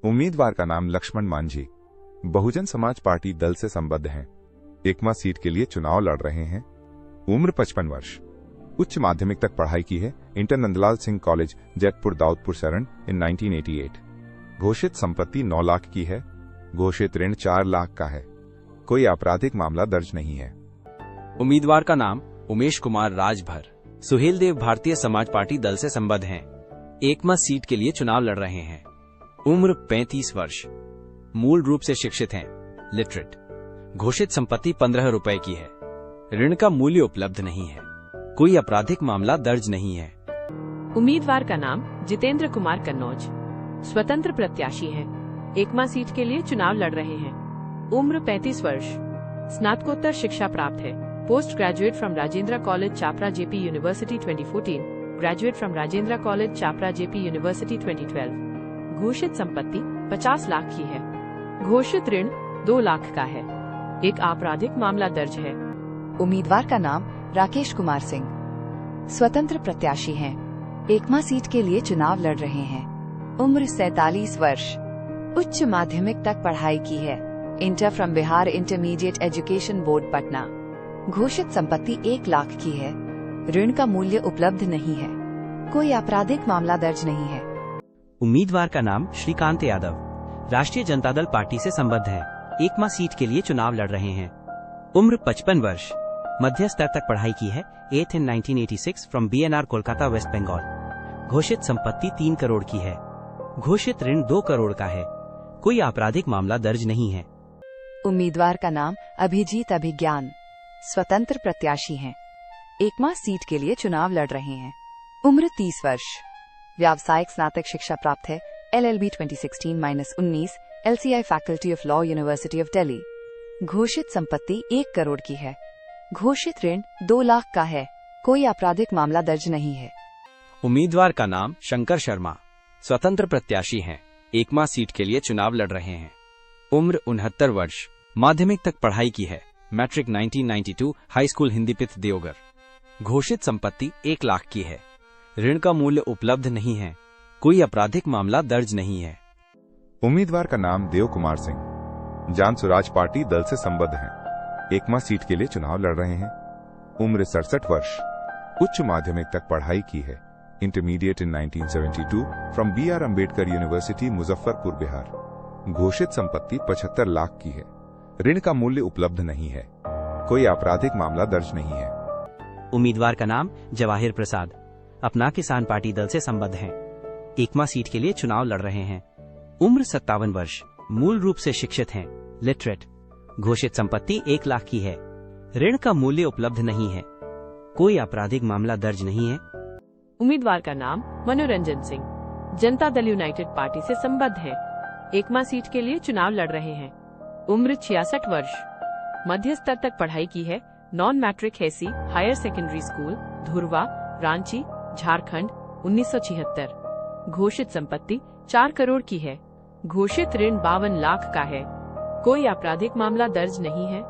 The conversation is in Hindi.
उम्मीदवार का नाम लक्ष्मण मांझी, बहुजन समाज पार्टी दल से संबद्ध हैं। एकमा सीट के लिए चुनाव लड़ रहे हैं। उम्र 55 वर्ष। उच्च माध्यमिक तक पढ़ाई की है इंटर नंदलाल सिंह कॉलेज, जैतपुर, दाऊदपुर सरण इन 1988। घोषित संपत्ति 9 लाख की है। घोषित ऋण 4 लाख का है। कोई आपराधिक मामला दर्ज नहीं है। उम्मीदवार का नाम उमेश कुमार राजभर, सुहेलदेव भारतीय समाज पार्टी दल से संबद्ध हैं। एकमा सीट के लिए चुनाव लड़ रहे हैं। उम्र 35 वर्ष। मूल रूप से शिक्षित हैं, लिटरेट। घोषित संपत्ति 15 रुपए की है। ऋण का मूल्य उपलब्ध नहीं है। कोई आपराधिक मामला दर्ज नहीं है। उम्मीदवार का नाम जितेंद्र कुमार कन्नौज, स्वतंत्र प्रत्याशी है। एकमा सीट के लिए चुनाव लड़ रहे हैं। उम्र 35 वर्ष। स्नातकोत्तर शिक्षा प्राप्त है। Post graduate from Rajendra college Chapra JP university 2014, graduate from Rajendra college Chapra JP university 2012। घोषित संपत्ति 50 लाख की है। घोषित ऋण 2 लाख का है। एक आपराधिक मामला दर्ज है। उम्मीदवार का नाम राकेश कुमार सिंह, स्वतंत्र प्रत्याशी हैं। एकमा सीट के लिए चुनाव लड़ रहे हैं। उम्र 47 वर्ष। उच्च माध्यमिक तक पढ़ाई की है। Inter from Bihar intermediate education board, Patna. घोषित संपत्ति 1 लाख की है। ऋण का मूल्य उपलब्ध नहीं है। कोई आपराधिक मामला दर्ज नहीं है। उम्मीदवार का नाम श्रीकांत यादव, राष्ट्रीय जनता दल पार्टी से संबद्ध है। एकमा सीट के लिए चुनाव लड़ रहे हैं। उम्र 55 वर्ष। मध्य स्तर तक पढ़ाई की है। 8th in 1986 from BNR Kolkata, West Bengal. घोषित संपत्ति 3 करोड़ की है। घोषित ऋण 2 करोड़ का है। कोई आपराधिक मामला दर्ज नहीं है। उम्मीदवार का नाम अभिजीत अभिज्ञान, स्वतंत्र प्रत्याशी हैं। एकमा सीट के लिए चुनाव लड़ रहे हैं। उम्र 30 वर्ष। व्यावसायिक स्नातक शिक्षा प्राप्त है। LLB 2016-19, LCI faculty of law, university of Delhi. घोषित संपत्ति 1 करोड़ की है। घोषित ऋण 2 लाख का है। कोई आपराधिक मामला दर्ज नहीं है। उम्मीदवार का नाम शंकर शर्मा, स्वतंत्र प्रत्याशी हैं। एकमा सीट के लिए चुनाव लड़ रहे हैं। उम्र 69 वर्ष। माध्यमिक तक पढ़ाई की है। मैट्रिक 1992, हाई स्कूल हिंदीपित, देवगर। घोषित संपत्ति 1 लाख की है। ऋण का मूल्य उपलब्ध नहीं है। कोई आपराधिक मामला दर्ज नहीं है। उम्मीदवार का नाम देव कुमार सिंह, जान स्वराज पार्टी दल से संबद्ध हैं। एकमा सीट के लिए चुनाव लड़ रहे हैं। उम्र 67 वर्ष। उच्च माध्यमिक तक पढ़ाई की है। Intermediate in 1972 from BR Ambedkar university, Muzaffarpur, Bihar. घोषित संपत्ति 75 लाख की है। ऋण का मूल्य उपलब्ध नहीं है। कोई आपराधिक मामला दर्ज नहीं है। उम्मीदवार का नाम जवाहिर प्रसाद, अपना किसान पार्टी दल से संबद्ध हैं। एकमा सीट के लिए चुनाव लड़ रहे हैं। उम्र 57 वर्ष। मूल रूप से शिक्षित हैं, लिटरेट। घोषित संपत्ति 1 लाख की है। ऋण का मूल्य उपलब्ध नहीं है। कोई आपराधिक मामला दर्ज नहीं है। उम्मीदवार का नाम मनोरंजन सिंह, जनता दल यूनाइटेड पार्टी से संबद्ध है। एकमा सीट के लिए चुनाव लड़ रहे हैं। उम्र 66 वर्ष। मध्य स्तर तक पढ़ाई की है। Non matric HEC higher secondary school, Dhurwa, Ranchi, Jharkhand, 1976। घोषित संपत्ति 4 करोड़ की है। घोषित ऋण 52 लाख का है। कोई आपराधिक मामला दर्ज नहीं है।